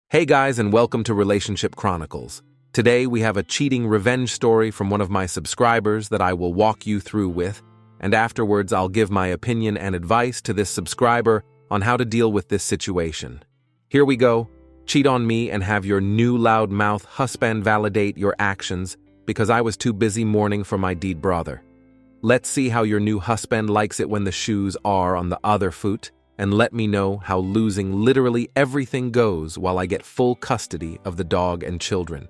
Hey guys, and welcome to Relationship Chronicles. Today we have a cheating revenge story from one of my subscribers that I will walk you through with, and afterwards I'll give my opinion and advice to this subscriber on how to deal with this situation. Here we go. Cheat on me and have your new loudmouth husband validate your actions because I was too busy mourning for my dead brother. Let's see how your new husband likes it when the shoes are on the other foot, and let me know how losing literally everything goes while I get full custody of the dog and children.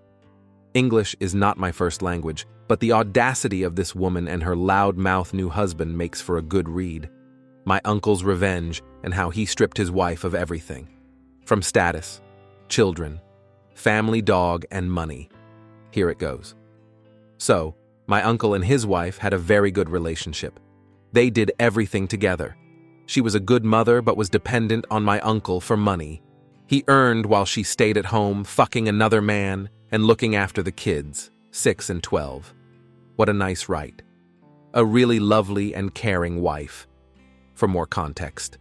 English is not my first language, but the audacity of this woman and her loud-mouthed new husband makes for a good read. My uncle's revenge and how he stripped his wife of everything. From status, children, family dog, and money. Here it goes. So, my uncle and his wife had a very good relationship. They did everything together. She was a good mother but was dependent on my uncle for money. He earned while she stayed at home, fucking another man and looking after the kids, 6 and 12. What a nice right. A really lovely and caring wife. For more context.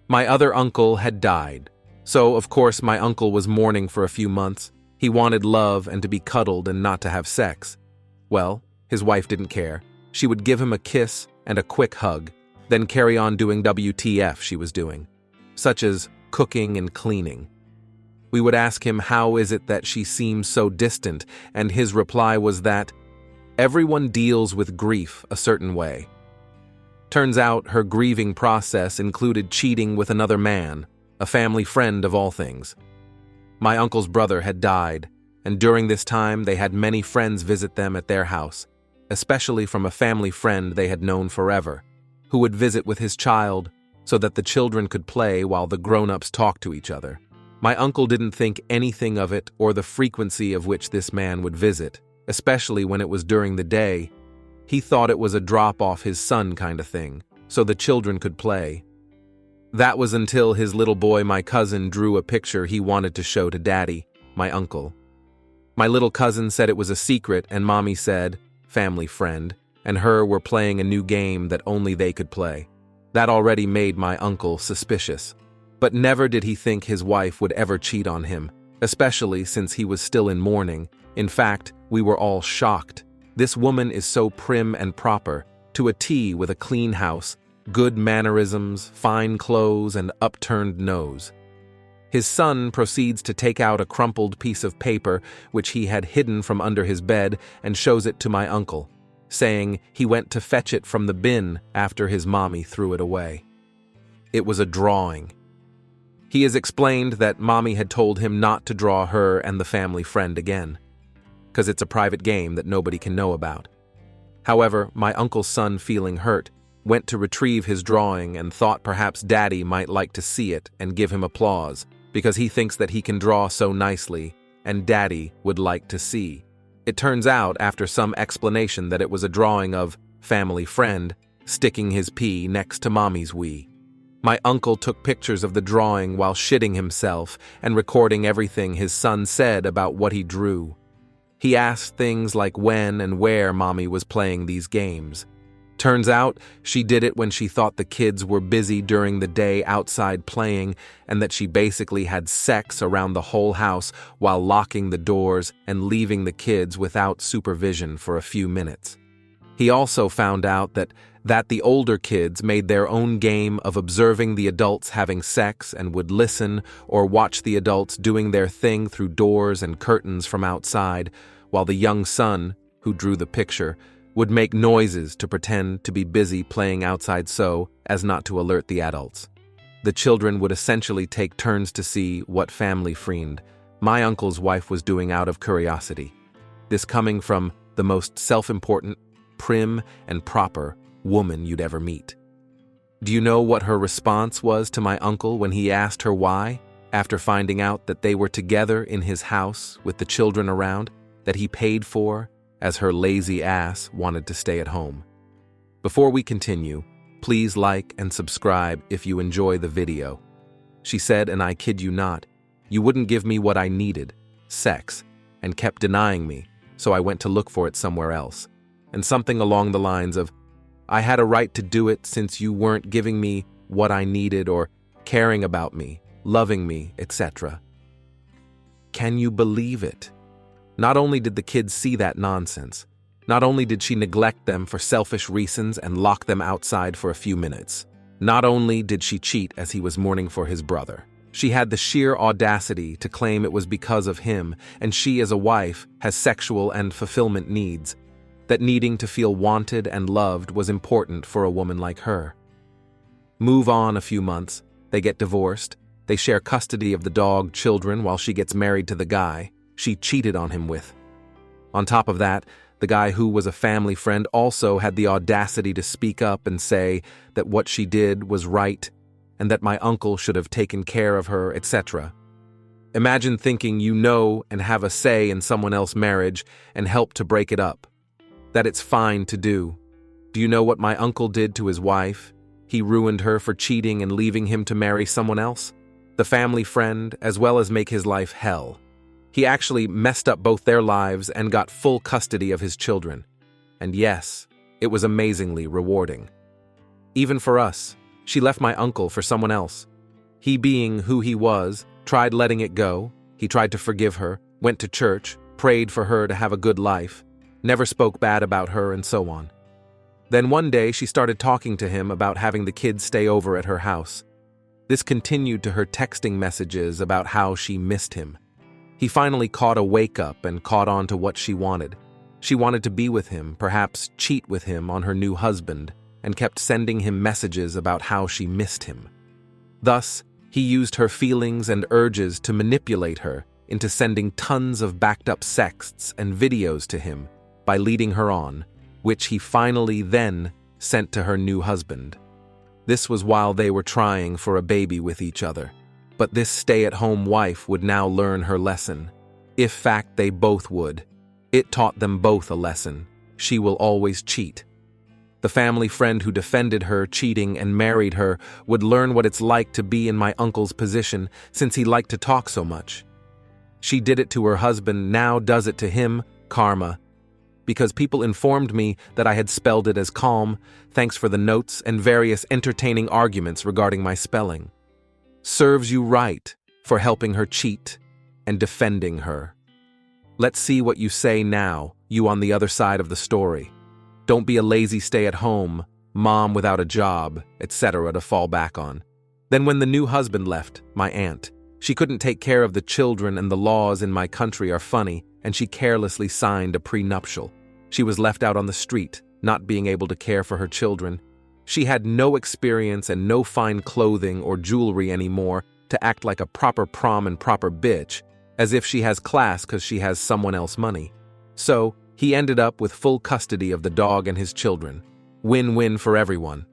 My other uncle had died, so of course my uncle was mourning for a few months. He wanted love and to be cuddled and not to have sex. Well, his wife didn't care. She would give him a kiss and a quick hug, then carry on doing WTF she was doing, such as cooking and cleaning. We would ask him how is it that she seems so distant, and his reply was that everyone deals with grief a certain way. Turns out her grieving process included cheating with another man, a family friend of all things. My uncle's brother had died, and during this time they had many friends visit them at their house, especially from a family friend they had known forever, who would visit with his child so that the children could play while the grown-ups talked to each other. My uncle didn't think anything of it or the frequency of which this man would visit, especially when it was during the day. He thought it was a drop-off his son kind of thing, so the children could play. That was until his little boy, my cousin, drew a picture he wanted to show to Daddy, my uncle. My little cousin said it was a secret, and Mommy said, family friend, and her were playing a new game that only they could play. That already made my uncle suspicious. But never did he think his wife would ever cheat on him, especially since he was still in mourning. In fact, we were all shocked. This woman is so prim and proper, to a T, with a clean house, good mannerisms, fine clothes, and upturned nose. His son proceeds to take out a crumpled piece of paper which he had hidden from under his bed and shows it to my uncle, saying he went to fetch it from the bin after his mommy threw it away. It was a drawing. He has explained that Mommy had told him not to draw her and the family friend again, because it's a private game that nobody can know about. However, my uncle's son, feeling hurt, went to retrieve his drawing and thought perhaps Daddy might like to see it and give him applause, because he thinks that he can draw so nicely, and Daddy would like to see. It turns out, after some explanation, that it was a drawing of family friend sticking his pee next to Mommy's wee. My uncle took pictures of the drawing while shitting himself and recording everything his son said about what he drew. He asked things like when and where Mommy was playing these games. Turns out, she did it when she thought the kids were busy during the day outside playing, and that she basically had sex around the whole house while locking the doors and leaving the kids without supervision for a few minutes. He also found out that the older kids made their own game of observing the adults having sex and would listen or watch the adults doing their thing through doors and curtains from outside, while the young son, who drew the picture, would make noises to pretend to be busy playing outside so as not to alert the adults. The children would essentially take turns to see what family friend my uncle's wife was doing out of curiosity. This coming from the most self-important, prim, and proper woman you'd ever meet. Do you know what her response was to my uncle when he asked her why, after finding out that they were together in his house with the children around, that he paid for, as her lazy ass wanted to stay at home? Before we continue, please like and subscribe if you enjoy the video. She said, and I kid you not, you wouldn't give me what I needed, sex, and kept denying me, so I went to look for it somewhere else. And something along the lines of, I had a right to do it since you weren't giving me what I needed or caring about me, loving me, etc. Can you believe it? Not only did the kids see that nonsense, not only did she neglect them for selfish reasons and lock them outside for a few minutes, not only did she cheat as he was mourning for his brother, she had the sheer audacity to claim it was because of him, and she as a wife has sexual and fulfillment needs, that needing to feel wanted and loved was important for a woman like her. Move on a few months, they get divorced, they share custody of the dog, children, while she gets married to the guy she cheated on him with. On top of that, the guy who was a family friend also had the audacity to speak up and say that what she did was right and that my uncle should have taken care of her, etc. Imagine thinking you know and have a say in someone else's marriage and help to break it up. That it's fine to do. Do you know what my uncle did to his wife? He ruined her for cheating and leaving him to marry someone else, the family friend, as well as make his life hell. He actually messed up both their lives and got full custody of his children. And yes, it was amazingly rewarding. Even for us, she left my uncle for someone else. He, being who he was, tried letting it go. He tried to forgive her, went to church, prayed for her to have a good life, never spoke bad about her, and so on. Then one day she started talking to him about having the kids stay over at her house. This continued to her texting messages about how she missed him. He finally caught a wake-up and caught on to what she wanted. She wanted to be with him, perhaps cheat with him on her new husband, and kept sending him messages about how she missed him. Thus, he used her feelings and urges to manipulate her into sending tons of backed-up sexts and videos to him by leading her on, which he finally then sent to her new husband. This was while they were trying for a baby with each other. But this stay-at-home wife would now learn her lesson. If fact they both would. It taught them both a lesson. She will always cheat. The family friend who defended her cheating and married her would learn what it's like to be in my uncle's position since he liked to talk so much. She did it to her husband, now does it to him, karma. Because people informed me that I had spelled it as calm, thanks for the notes and various entertaining arguments regarding my spelling. Serves you right for helping her cheat and defending her. Let's see what you say now, you on the other side of the story. Don't be a lazy stay-at-home, mom without a job, etc. to fall back on. Then when the new husband left, my aunt, she couldn't take care of the children and the laws in my country are funny, and she carelessly signed a prenuptial. She was left out on the street, not being able to care for her children. She had no experience and no fine clothing or jewelry anymore to act like a proper prom and proper bitch, as if she has class because she has someone else's money. So, he ended up with full custody of the dog and his children. Win-win for everyone.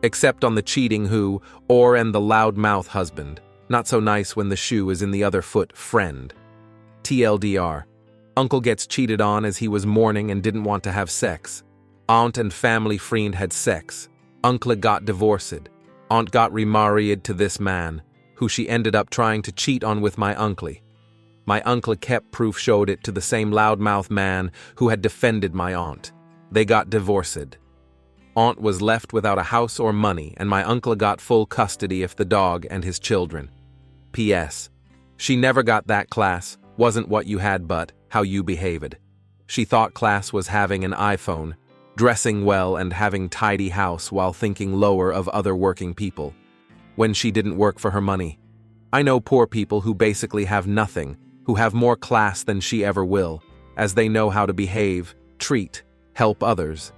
Except on the cheating and the loudmouth husband. Not so nice when the shoe is in the other foot, friend. TLDR. Uncle gets cheated on as he was mourning and didn't want to have sex. Aunt and family friend had sex. Uncle got divorced. Aunt got remarried to this man, who she ended up trying to cheat on with my uncle. My uncle kept proof showed it to the same loudmouth man who had defended my aunt. They got divorced. Aunt was left without a house or money, and my uncle got full custody of the dog and his children. P.S. She never got that class, wasn't what you had but how you behaved. She thought class was having an iPhone, dressing well and having tidy house while thinking lower of other working people. When she didn't work for her money. I know poor people who basically have nothing, who have more class than she ever will, as they know how to behave, treat, help others.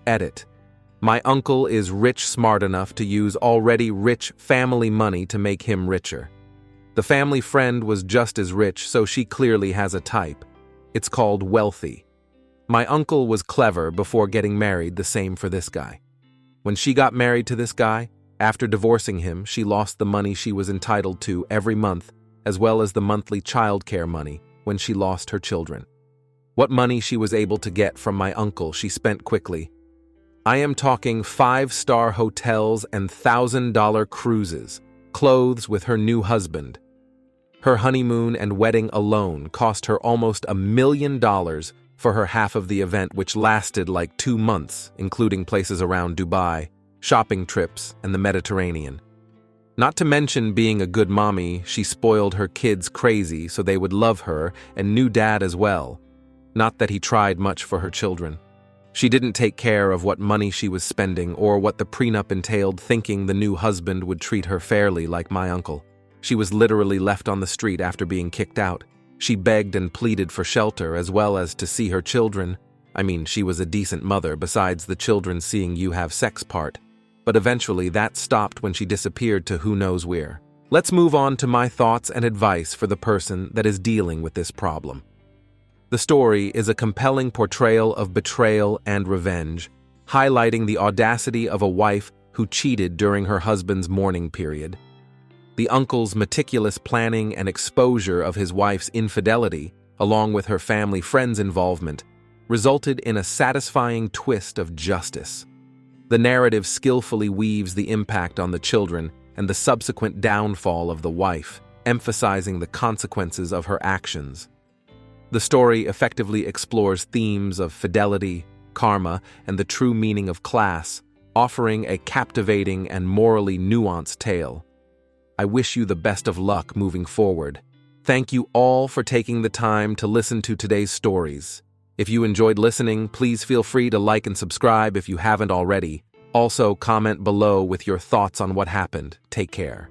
Edit. My uncle is rich smart enough to use already rich family money to make him richer. The family friend was just as rich, so she clearly has a type. It's called wealthy. My uncle was clever before getting married, the same for this guy. When she got married to this guy, after divorcing him, she lost the money she was entitled to every month, as well as the monthly childcare money when she lost her children. What money she was able to get from my uncle she spent quickly. I am talking 5-star hotels and $1,000 cruises, clothes with her new husband. Her honeymoon and wedding alone cost her almost $1 million for her half of the event, which lasted like 2 months, including places around Dubai, shopping trips, and the Mediterranean. Not to mention being a good mommy, she spoiled her kids crazy so they would love her and knew dad as well. Not that he tried much for her children. She didn't take care of what money she was spending or what the prenup entailed, thinking the new husband would treat her fairly like my uncle. She was literally left on the street after being kicked out. She begged and pleaded for shelter as well as to see her children. I mean, she was a decent mother besides the children seeing you have sex part. But eventually that stopped when she disappeared to who knows where. Let's move on to my thoughts and advice for the person that is dealing with this problem. The story is a compelling portrayal of betrayal and revenge, highlighting the audacity of a wife who cheated during her husband's mourning period. The uncle's meticulous planning and exposure of his wife's infidelity, along with her family friends' involvement, resulted in a satisfying twist of justice. The narrative skillfully weaves the impact on the children and the subsequent downfall of the wife, emphasizing the consequences of her actions. The story effectively explores themes of fidelity, karma, and the true meaning of class, offering a captivating and morally nuanced tale. I wish you the best of luck moving forward. Thank you all for taking the time to listen to today's stories. If you enjoyed listening, please feel free to like and subscribe if you haven't already. Also, comment below with your thoughts on what happened. Take care.